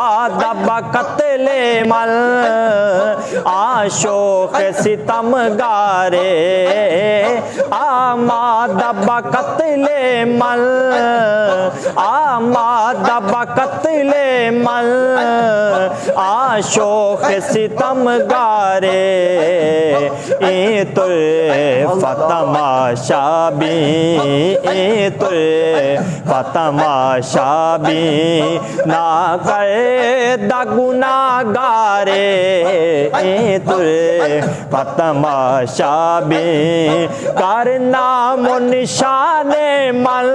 दब कत्ले मल आशोक सितम गारे आमा दब कत्ले मल आमा दब कत्ले मल आशोक सितम गारे ए तुर फतमाशा भी ए तुर फतमाशा भी ना करे दगुना गारे ए तुर फतमाशा भी करना मुनिशाने मल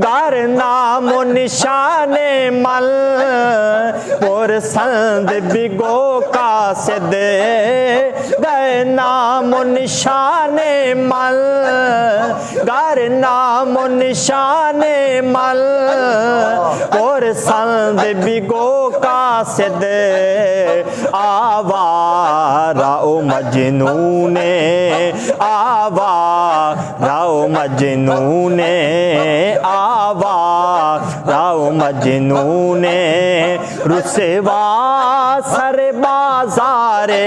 करना मुनिशाने मल और संद बिगो का सिद गए नाम निशाने मल गर नाम निशाने मल और संद बिगो का सिद आवारा ओ मजनूने आवारा ओ मजनूने आवारा ओ मजनूने रुसवा सर बाजारे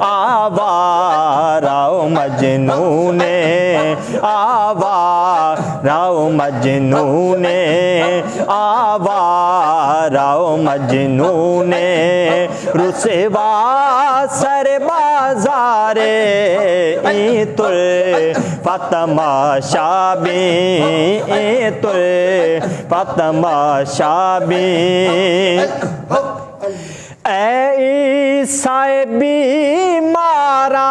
आवारा ओ मजनूने आवारा ओ मजनूने आवारा ओ मजनूने रुसवा सर बाजारे ई तुर फतमाशा भी ई तुर फतमाशा भी ऐ साहिबी मारा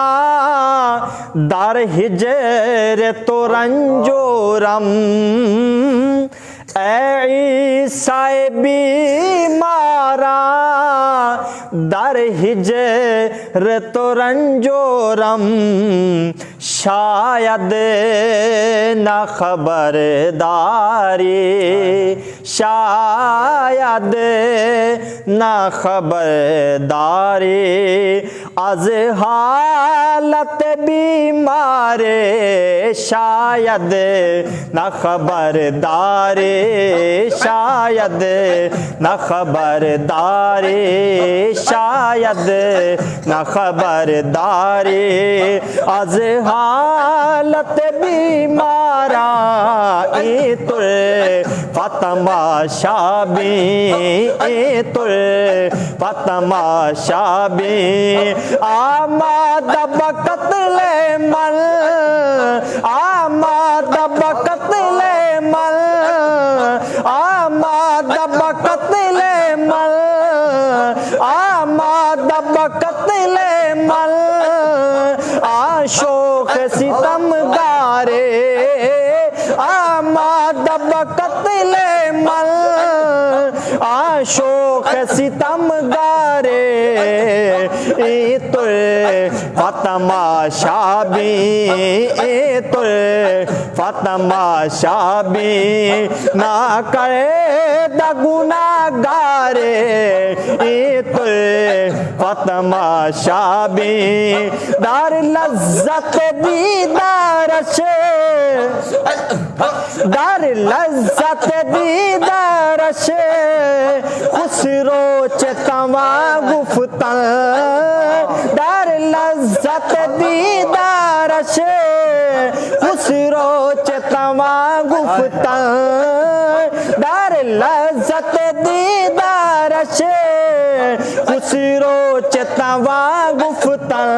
दर हिजर तो रंजोरम ऐ साहिबी मारा दर हिजर तो रंजोरम शायद न खबरदारी शायद न खबरदारी आज हालत बीमारे शायद न खबरदारी शायद न खबरदारी शायद न खबरदारी आज हालत बीमारा ए तुर फतमाशा भी ए तुर फतमाशा भी आमा दब कत्ले मल आमा दब कत्ले मल आमा दब कत्ले मल आमा दब कत्ले मल आशोक सितम गारे आमा दब कत्ले मल आशोक सितम गारे ए तुर फतमाशा भी ए तुर फतमाशा भी ना करे दगुना गारे ए तुर फतमाशा भी दार लज्जत दीदार से दार लज्जत दीदार से खुसरो चतवा गुफ्तन दार लज्जत दीदार से खुसरो चतवा गुफ्तन दार लज्जत दीदार से खुसरो चतवा गुफ्तन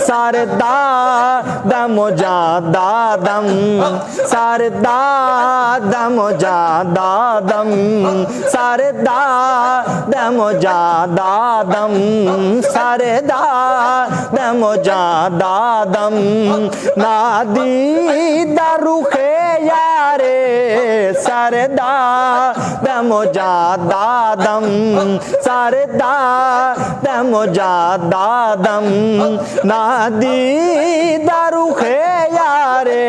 सरदा दम जा दादम सरदा दम जा दादम सरदा दम जा दादम सरदा दम जा दादम नादी दरुखे यारे सरदा दम जा दादम सरदा दम जा दादम नादी दरुखे यारे